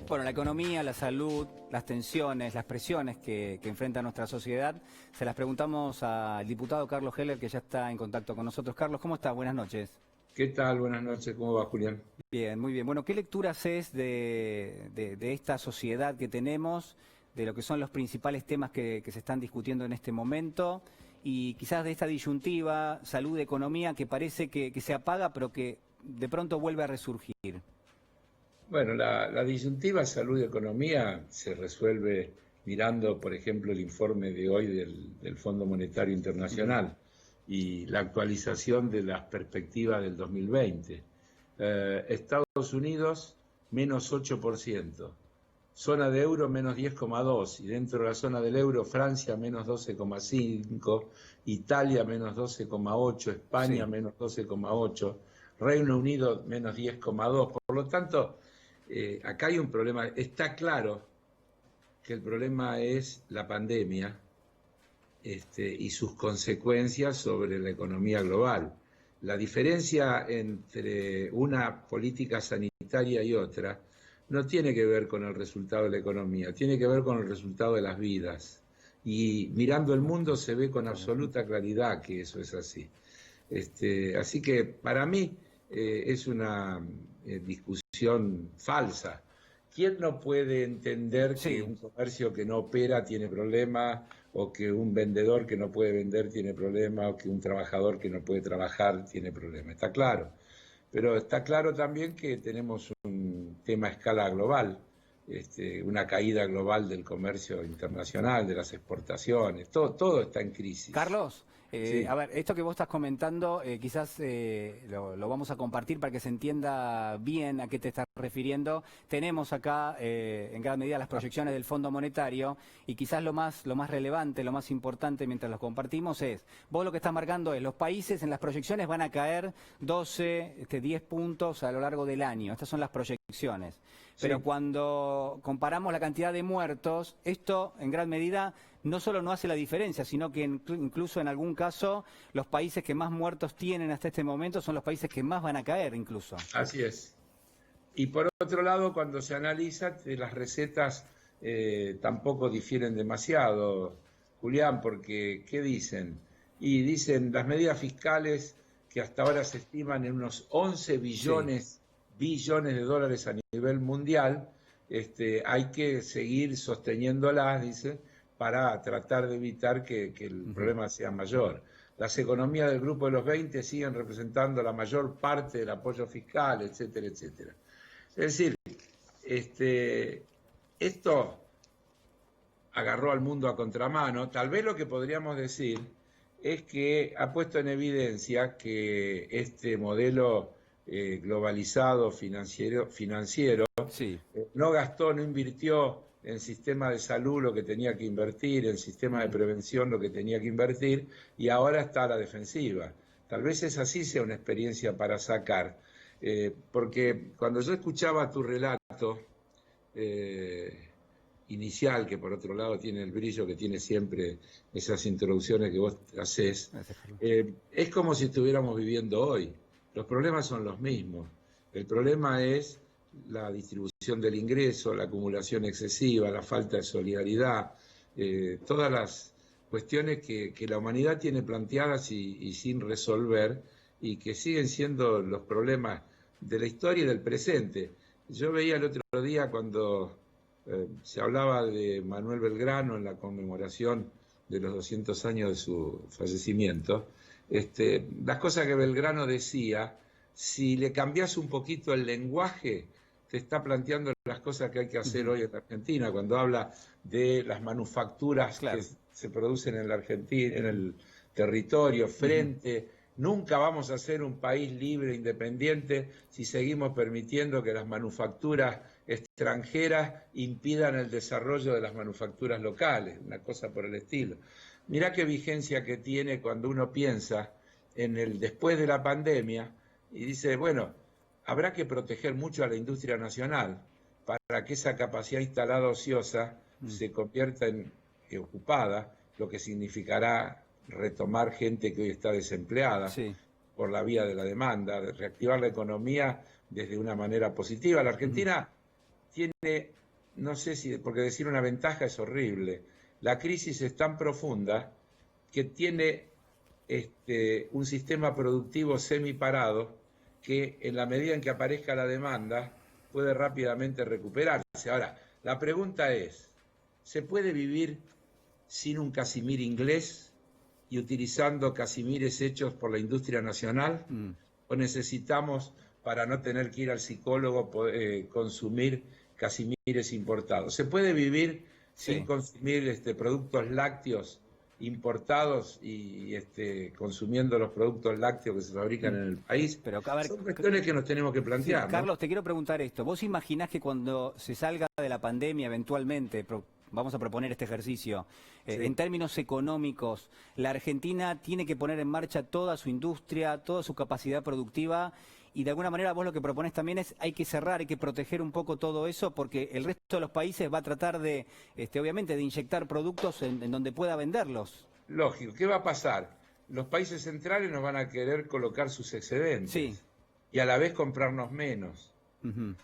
Bueno, la economía, la salud, las tensiones, las presiones que enfrenta nuestra sociedad, se las preguntamos al diputado Carlos Heller, que ya está en contacto con nosotros. Carlos, ¿cómo estás? Buenas noches. ¿Qué tal? Buenas noches, ¿cómo va, Julián? Bien, muy bien. Bueno, ¿qué lectura haces de esta sociedad que tenemos, de lo que son los principales temas que se están discutiendo en este momento y quizás de esta disyuntiva salud-economía que parece que se apaga pero que de pronto vuelve a resurgir? Bueno, la disyuntiva salud y economía se resuelve mirando, por ejemplo, el informe de hoy del Fondo Monetario Internacional y la actualización de las perspectivas del 2020. Estados Unidos, menos 8%. Zona de euro, menos 10,2%. Y dentro de la zona del euro, Francia, menos 12,5%. Italia, menos 12,8%. España, Sí. menos 12,8%. Reino Unido, menos 10,2%. Por lo tanto, acá hay un problema. Está claro que el problema es la pandemia y sus consecuencias sobre la economía global. La diferencia entre una política sanitaria y otra no tiene que ver con el resultado de la economía, tiene que ver con el resultado de las vidas. Y mirando el mundo se ve con absoluta claridad que eso es así. Así que para mí es una discusión falsa. ¿Quién no puede entender que un comercio que no opera tiene problemas, o que un vendedor que no puede vender tiene problemas, o que un trabajador que no puede trabajar tiene problemas? Está claro. Pero está claro también que tenemos un tema a escala global, una caída global del comercio internacional, de las exportaciones, todo está en crisis. Carlos, Sí. a ver, esto que vos estás comentando, quizás lo vamos a compartir para que se entienda bien a qué te estás refiriendo. Tenemos acá, en gran medida, las proyecciones del Fondo Monetario y quizás lo más relevante, lo más importante mientras los compartimos es, vos lo que estás marcando es, los países en las proyecciones van a caer 12, 10 puntos a lo largo del año. Estas son las proyecciones. Pero Sí. cuando comparamos la cantidad de muertos, esto en gran medida no solo no hace la diferencia, sino que incluso en algún caso los países que más muertos tienen hasta este momento son los países que más van a caer incluso. Así es. Y por otro lado, cuando se analiza, las recetas tampoco difieren demasiado, Julián, porque ¿qué dicen? Y dicen las medidas fiscales que hasta ahora se estiman en unos 11 billones de dólares a nivel mundial, hay que seguir sosteniéndolas, dice, para tratar de evitar que el problema sea mayor. Las economías del Grupo de los 20 siguen representando la mayor parte del apoyo fiscal, etcétera, etcétera. Es decir, esto agarró al mundo a contramano. Tal vez lo que podríamos decir es que ha puesto en evidencia que este modelo globalizado financiero no gastó, no invirtió en sistema de salud lo que tenía que invertir, en sistema de prevención lo que tenía que invertir, y ahora está a la defensiva. Tal vez esa sí sea una experiencia para sacar, porque cuando yo escuchaba tu relato inicial, que por otro lado tiene el brillo que tiene siempre esas introducciones que vos haces, es como si estuviéramos viviendo hoy. Los problemas son los mismos. El problema es la distribución del ingreso, la acumulación excesiva, la falta de solidaridad, todas las cuestiones que la humanidad tiene planteadas y sin resolver, y que siguen siendo los problemas de la historia y del presente. Yo veía el otro día cuando se hablaba de Manuel Belgrano en la conmemoración de los 200 años de su fallecimiento, las cosas que Belgrano decía, si le cambias un poquito el lenguaje, te está planteando las cosas que hay que hacer hoy en la Argentina, cuando habla de las manufacturas que se producen en la Argentina, en el territorio, nunca vamos a ser un país libre e independiente si seguimos permitiendo que las manufacturas extranjeras impidan el desarrollo de las manufacturas locales, una cosa por el estilo. Mirá qué vigencia que tiene cuando uno piensa en el después de la pandemia y dice, bueno, habrá que proteger mucho a la industria nacional para que esa capacidad instalada ociosa se convierta en ocupada, lo que significará retomar gente que hoy está desempleada por la vía de la demanda, de reactivar la economía desde una manera positiva. La Argentina tiene, no sé si, porque decir una ventaja es horrible, la crisis es tan profunda que tiene un sistema productivo semiparado que en la medida en que aparezca la demanda puede rápidamente recuperarse. Ahora, la pregunta es, ¿se puede vivir sin un Casimir inglés y utilizando Casimires hechos por la industria nacional? ¿O necesitamos, para no tener que ir al psicólogo, consumir Casimires importados? ¿Se puede vivir sin consumir productos lácteos importados y consumiendo los productos lácteos que se fabrican en el país? Pero, a ver, son cuestiones que nos tenemos que plantear. Sí, Carlos, te quiero preguntar esto. ¿Vos imaginás que cuando se salga de la pandemia eventualmente, vamos a proponer este ejercicio, en términos económicos, la Argentina tiene que poner en marcha toda su industria, toda su capacidad productiva? Y de alguna manera vos lo que proponés también es hay que cerrar, hay que proteger un poco todo eso, porque el resto de los países va a tratar de, obviamente, de inyectar productos en donde pueda venderlos. Lógico. ¿Qué va a pasar? Los países centrales nos van a querer colocar sus excedentes y a la vez comprarnos menos.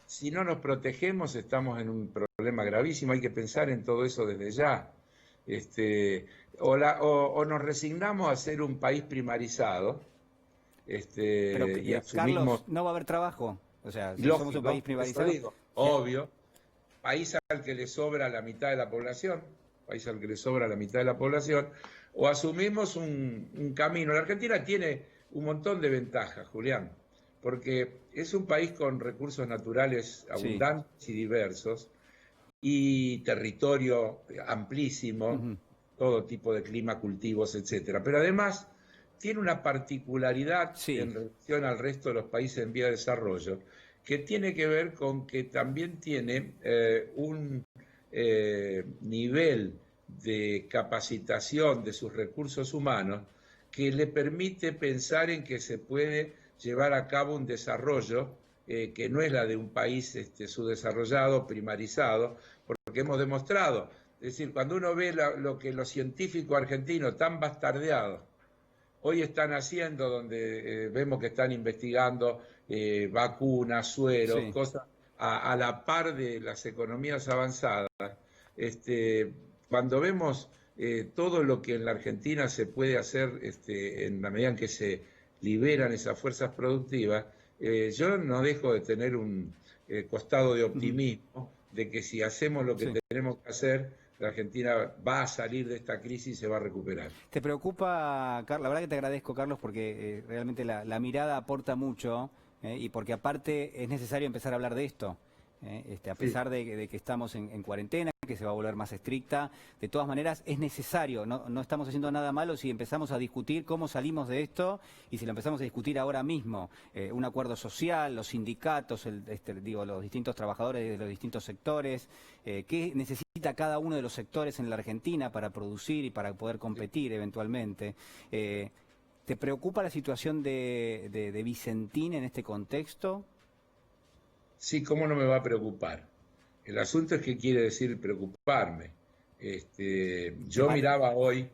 Si no nos protegemos estamos en un problema gravísimo, hay que pensar en todo eso desde ya. O nos resignamos a ser un país primarizado, pero, y asumimos... Carlos, no va a haber trabajo. O sea, si lógico, somos un país primarizado... Digo, obvio, país al que le sobra la mitad de la población, o asumimos un camino. La Argentina tiene un montón de ventajas, Julián, porque es un país con recursos naturales abundantes y diversos, y territorio amplísimo, todo tipo de clima, cultivos, etcétera. Pero además tiene una particularidad en relación al resto de los países en vía de desarrollo, que tiene que ver con que también tiene un nivel de capacitación de sus recursos humanos que le permite pensar en que se puede llevar a cabo un desarrollo que no es la de un país subdesarrollado, primarizado, porque hemos demostrado, es decir, cuando uno ve lo que los científicos argentinos tan bastardeados hoy están haciendo, donde vemos que están investigando vacunas, sueros, cosas a la par de las economías avanzadas, cuando vemos todo lo que en la Argentina se puede hacer en la medida en que se liberan esas fuerzas productivas, yo no dejo de tener un costado de optimismo de que si hacemos lo que tenemos que hacer, la Argentina va a salir de esta crisis y se va a recuperar. ¿Te preocupa, Carlos? La verdad que te agradezco, Carlos, porque realmente la mirada aporta mucho y porque aparte es necesario empezar a hablar de esto. A pesar de que estamos en cuarentena, que se va a volver más estricta, de todas maneras es necesario, no estamos haciendo nada malo si empezamos a discutir cómo salimos de esto y si lo empezamos a discutir ahora mismo, un acuerdo social, los sindicatos, los distintos trabajadores de los distintos sectores, qué necesita cada uno de los sectores en la Argentina para producir y para poder competir eventualmente. ¿Te preocupa la situación de Vicentín en este contexto? Sí, ¿cómo no me va a preocupar? El asunto es qué quiere decir preocuparme. Yo miraba hoy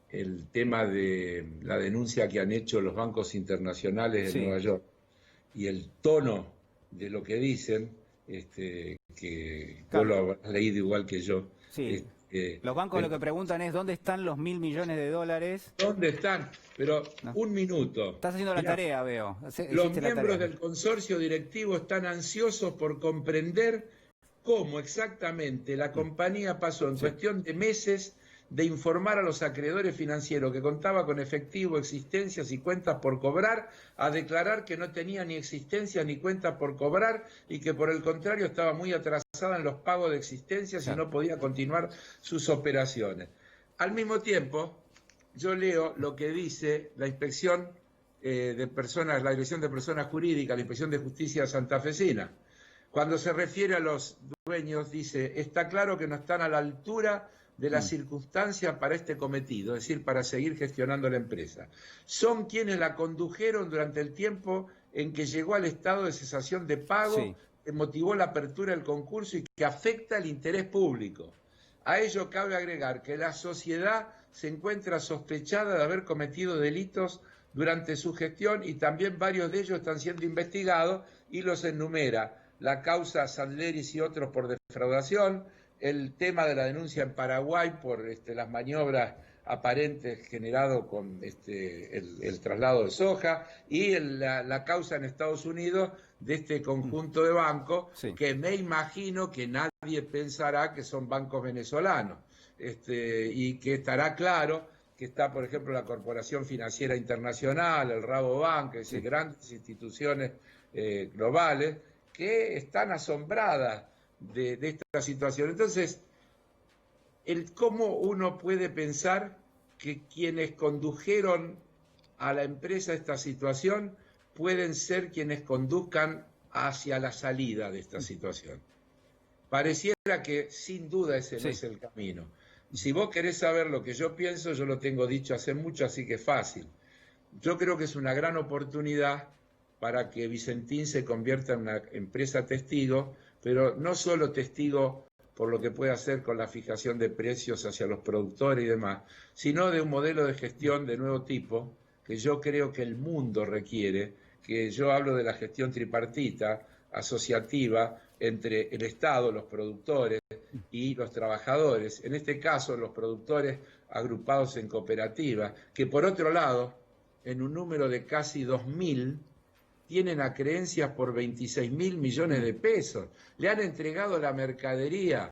el tema de la denuncia que han hecho los bancos internacionales de Nueva York y el tono de lo que dicen, que vos lo habrás leído igual que yo. Los bancos lo que preguntan es ¿dónde están los $1.000 millones? ¿Dónde están? Pero un minuto. Estás haciendo la tarea, veo. Los miembros del consorcio directivo están ansiosos por comprender cómo exactamente la compañía pasó en cuestión de meses de informar a los acreedores financieros que contaba con efectivo, existencias y cuentas por cobrar, a declarar que no tenía ni existencia ni cuentas por cobrar y que por el contrario estaba muy atrasada en los pagos de existencias y no podía continuar sus operaciones. Al mismo tiempo, yo leo lo que dice la Inspección de Personas, la Dirección de Personas Jurídicas, la Inspección de Justicia santafesina. Cuando se refiere a los dueños, dice, está claro que no están a la altura de las circunstancias para este cometido, es decir, para seguir gestionando la empresa. Son quienes la condujeron durante el tiempo en que llegó al estado de cesación de pago, que motivó la apertura del concurso y que afecta el interés público. A ello cabe agregar que la sociedad se encuentra sospechada de haber cometido delitos durante su gestión y también varios de ellos están siendo investigados y los enumera: la causa Sandleris y otros por defraudación, el tema de la denuncia en Paraguay por las maniobras aparentes generado con el traslado de soja, y la causa en Estados Unidos de este conjunto de bancos, sí, que me imagino que nadie pensará que son bancos venezolanos, y que estará claro que está, por ejemplo, la Corporación Financiera Internacional, el Rabobank, es decir, sí. grandes instituciones globales que están asombradas de esta situación. Entonces, cómo uno puede pensar que quienes condujeron a la empresa esta situación pueden ser quienes conduzcan hacia la salida de esta situación. Pareciera que sin duda ese no Sí. es el camino. Si vos querés saber lo que yo pienso, yo lo tengo dicho hace mucho, así que es fácil. Yo creo que es una gran oportunidad para que Vicentín se convierta en una empresa testigo, pero no solo testigo por lo que puede hacer con la fijación de precios hacia los productores y demás, sino de un modelo de gestión de nuevo tipo que yo creo que el mundo requiere, que yo hablo de la gestión tripartita, asociativa, entre el Estado, los productores y los trabajadores, en este caso los productores agrupados en cooperativas, que por otro lado, en un número de casi 2.000, tienen acreencias por 26.000 millones de pesos. Le han entregado la mercadería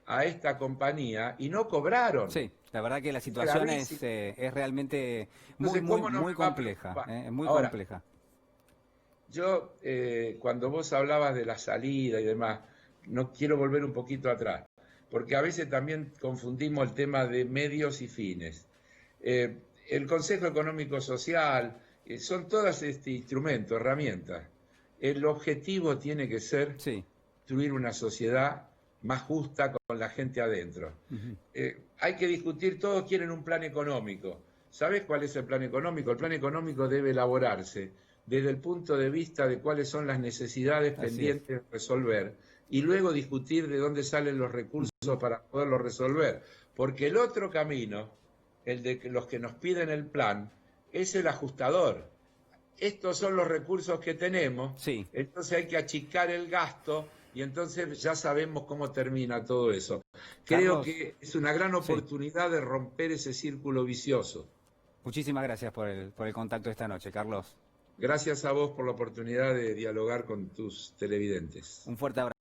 a esta compañía y no cobraron. Sí, la verdad que la Es situación gravísimo. es realmente muy, Entonces, muy, ¿cómo no muy me va a compleja, preocupar? muy Ahora, compleja. yo, cuando vos hablabas de la salida y demás, no quiero volver un poquito atrás, porque a veces también confundimos el tema de medios y fines. El Consejo Económico Social, son todos instrumentos, herramientas. El objetivo tiene que ser Sí. construir una sociedad más justa con la gente adentro. Ujú. Hay que discutir, todos quieren un plan económico. ¿Sabes cuál es el plan económico? El plan económico debe elaborarse desde el punto de vista de cuáles son las necesidades Así es. pendientes de resolver y luego discutir de dónde salen los recursos para poderlo resolver. Porque el otro camino, el de los que nos piden el plan, es el ajustador. Estos son los recursos que tenemos, Sí. entonces hay que achicar el gasto y entonces ya sabemos cómo termina todo eso. Creo Carlos, que es una gran sí. oportunidad de romper ese círculo vicioso. Muchísimas gracias por el contacto esta noche, Carlos. Gracias a vos por la oportunidad de dialogar con tus televidentes. Un fuerte abrazo.